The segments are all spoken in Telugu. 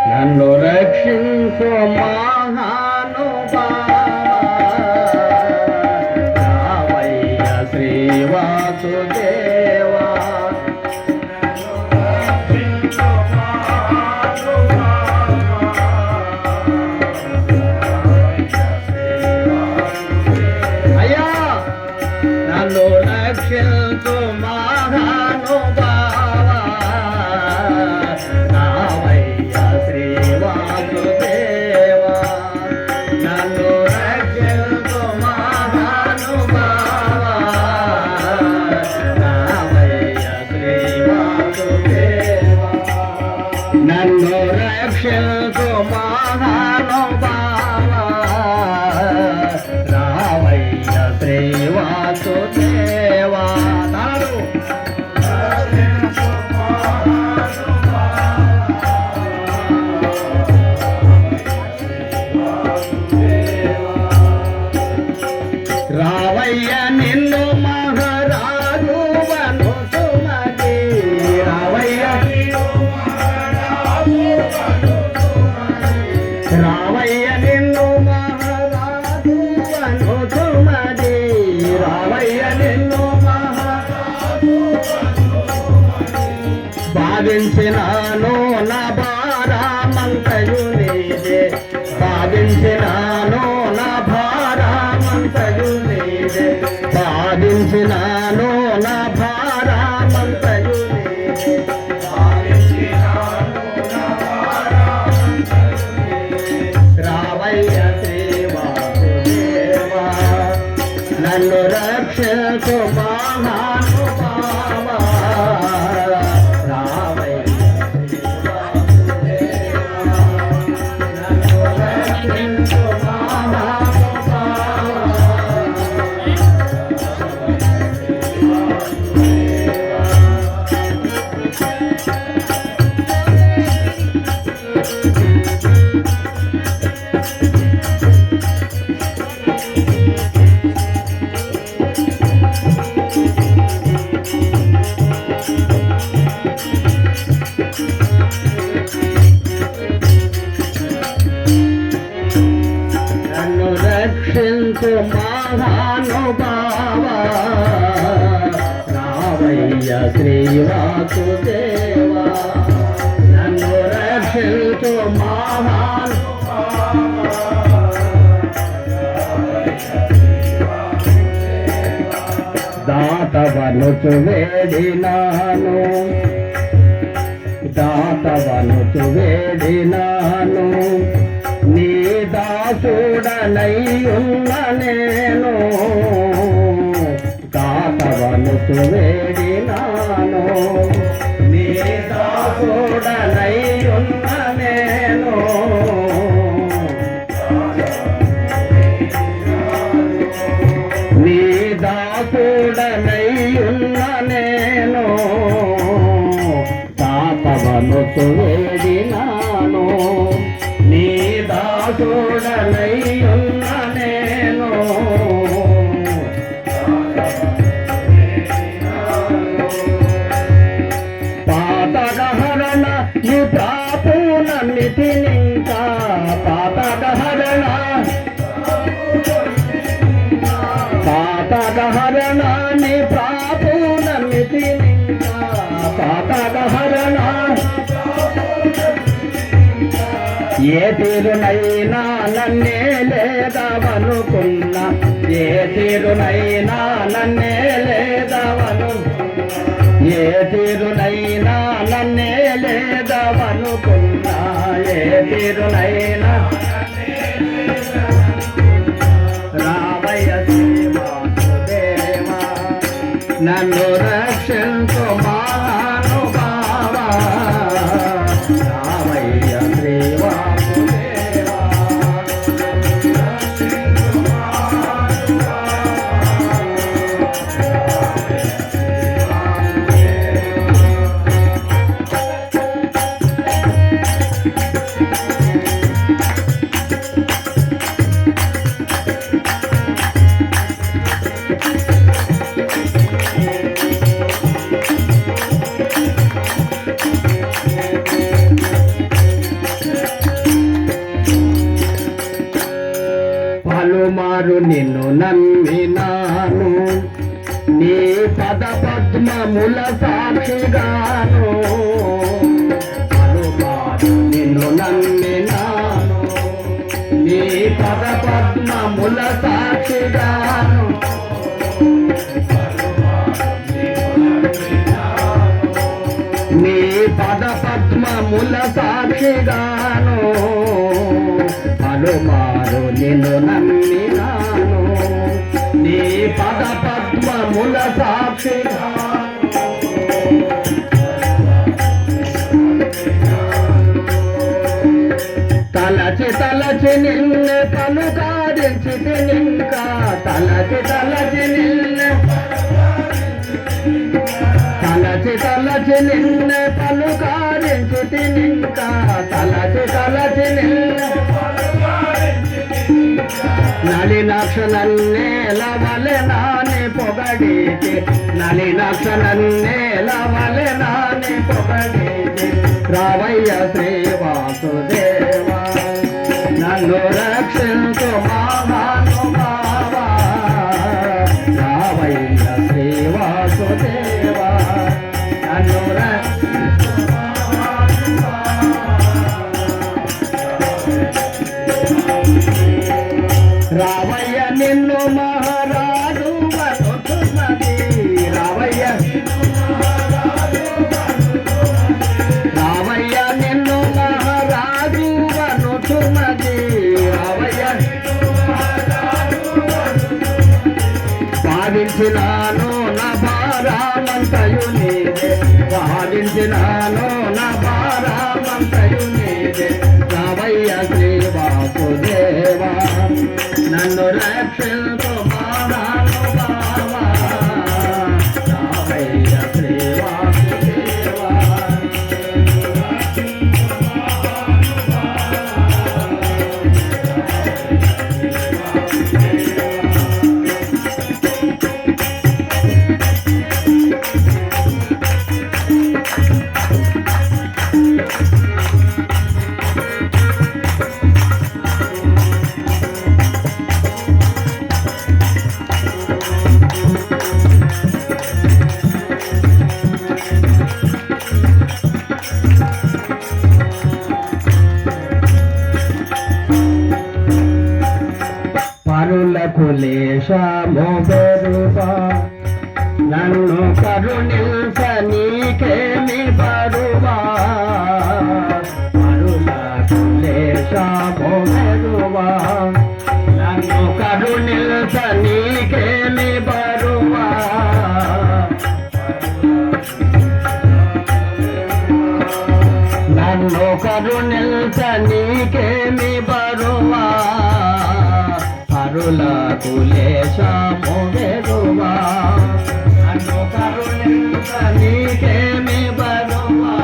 నన్ను రక్షించు మహానుభావయ్య శ్రీవాసుదేవా అయ్యా నన్ను రక్షించు మహానుభావా నన్ను రక్షించు మహానుభావా రావయ్య శ్రీవాసుదేవా రావయ్య నిన్ను మహారాజు వనుసుమతి రావయ్య రావయ్య నిన్ను మహారాజు వనుసుమతి రావయ్య నిన్ను భావించినాను నా భారమంతయు నీదే భావించినాను నా భారమంతయు నీదే భావించినాను నా భారమంతయు నీదే రావయ్య శ్రీవాసుదేవా నన్ను రక్షకు మహానుభావా రక్షించు మహానుభావా రావయ్య శ్రీవాసుదేవా నన్ను రక్షించు దాతవనుచు వేడినాను దాతవనుచు వేడినాను నీ దాసుడనై ఉన్న నేను దాతవనుచు వేడినాను నీ దాసుడనై ఉన్న నేను నీ దాసుడనై ఉన్న నేను దాతవనుచు వేడినాను నీ దాసుడనై ఉన్న నేను పాతగహరణ నీ ప్రాపునమితినింకా పాతగహరణ పాతగహరణ నీ ప్రాపునమితినింకా పాతగహరణ ఏ తీరునైనా నన్నే లేదవనుకున్నా ఏ తీరునైనా నన్నే లేదవను ఏ తీరునైనా నన్నే లేదవనుకున్నా ఏ తీరునైనా రావయ్య శ్రీవాసుదేవా నన్ను రక్షించు మహానుభావా రావయ్య శ్రీవాసుదేవా మారు నిన్ను నమ్మినాను నీ పద పద్మముల సాక్షిగాను పలుమారు నిన్ను నమ్మినాను నీ పద పద్మముల సాక్షిగాను నీ పద పద్మముల సాక్షిగాను పలుమారు నిన్ను నమ్మినాను నీ పద పద్మముల సాక్షిగాను తలచి తలచి నిన్ను పలుకారించి నింకా తలచి తలచి నిన్ను తలచి తలచి నిన్ను పలుకారించి నింకా తలచి తలచి నిన్ను నలినాక్ష నన్నేలవలె నాని పొగడితే నలినాక్ష నన్నేలవలె నాని పొగడితే రావయ్య శ్రీ వాసుదేవా నన్ను రక్షించు మహానుభావా రావయ్య శ్రీ వాసుదేవా నన్ను రావయ్య నిన్ను మహారాజు వసుమతి రావయ్య రావయ్య నిన్ను మహారాజు వసుమతి రావయ్య భావించినాను నా భారామంతయు నీదే భావించినాను నా భారామంతయు నీదే రావయ్య శ్రీ వాసుదేవా నన్ను రక్షించు మహానుభావా రావయ్య శ్రీ వాసుదేవా పరులకు లేశము బెరుగా నన్ను కరుణించ నీకేమి బరువా పరులకు లేశము బెరువా నన్ను కరుణించ నీకేమి బరువా నన్ను కరుణించ నీకేమి బరువా పరులకు లేశము బెరువా నన్ను కరుణించ నీకేమి బరువా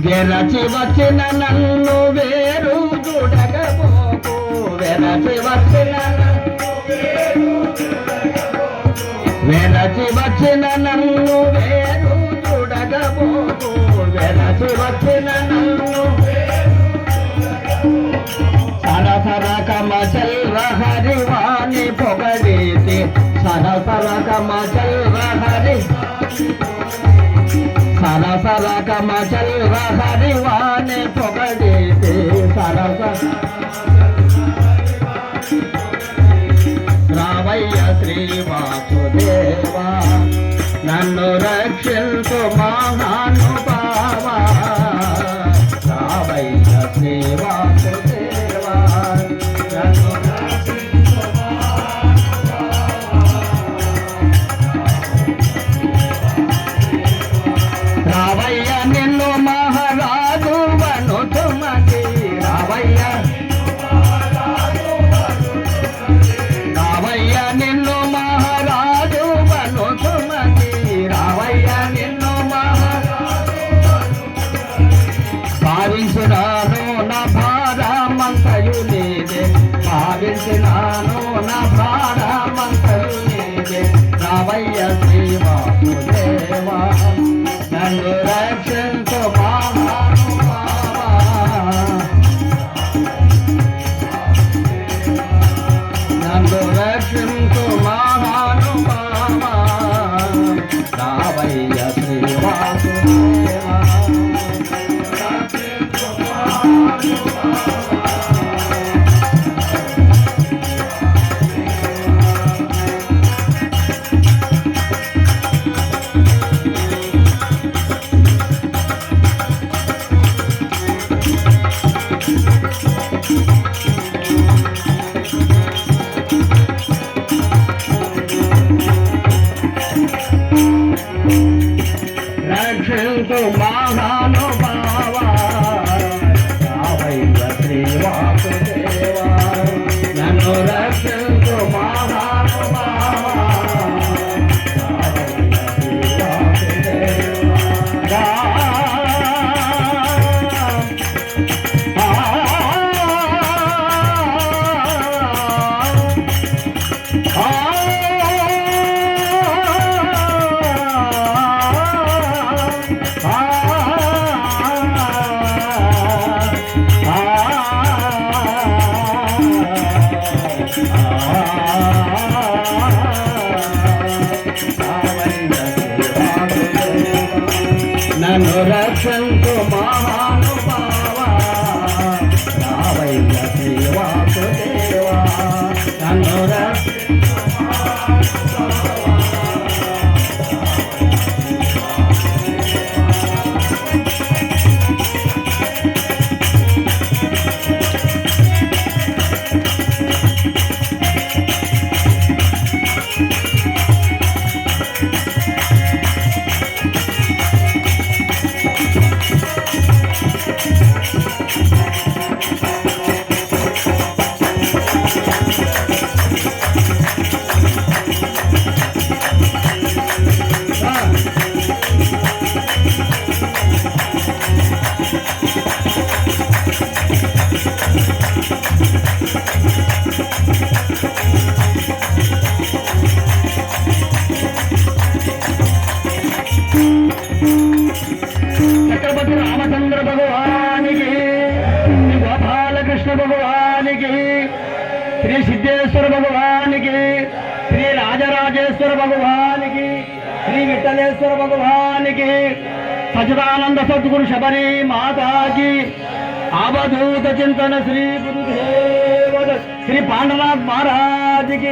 వెరచి వచ్చిన నన్ను వేరు చూడగబోకు వెరచి వచ్చిన వెరచి వచ్చిన నన్ను వేరు చూడగబోకు వెరచి వచ్చిన నన్ను సరసర కమచల్వ హరివాణి పొగడితే సరసర కమచల్వ హరి సరసర కమచల్వ హరివాణి పొగడితే సరస రావయ్య శ్రీ వాసుదేవా నన్ను రక్షించు మహానుభావా రావయ్య శ్రీ వాసుదేవా నన్ను రక్షించు రావయ్య నిన్ను మహారాజు వనుతుమతి రావయ్య రావయ్య నిన్ను మహారాజు వనుతుమతి రావయ్య నిన్ను భావించినాను నా భారమంతయు నీదే భావించినాను నా భారమంతయు నీదే రావయ్య శ్రీ వాసుదేవా నన్ను రక్షించు మహానుభావా రావయ్య శ్రీ వాసుదేవా రక్షించు మహానుభావా రావయ్య శ్రీ వాసుదేవా నన్ను రక్షించు మహానుభావా రావయ్య శ్రీ వాసుదేవా నన్ను రక్షంతు మహానుభావా రావయ్య శ్రీ వాసుదేవా నన్ను రక్షించు చక్రవర్తి రామచంద్ర భగవానికి శ్రీ గోపాలకృష్ణ భగవానికి శ్రీ సిద్ధేశ్వర భగవానికి శ్రీ రాజరాజేశ్వర భగవానికి శ్రీ విఠలేశ్వర భగవానికి సచిదానంద సద్గురు శబరి మాతాకి అవధూత చింతన శ్రీ గురుదేవ శ్రీ పాండనాథ్ మహారాజ్కి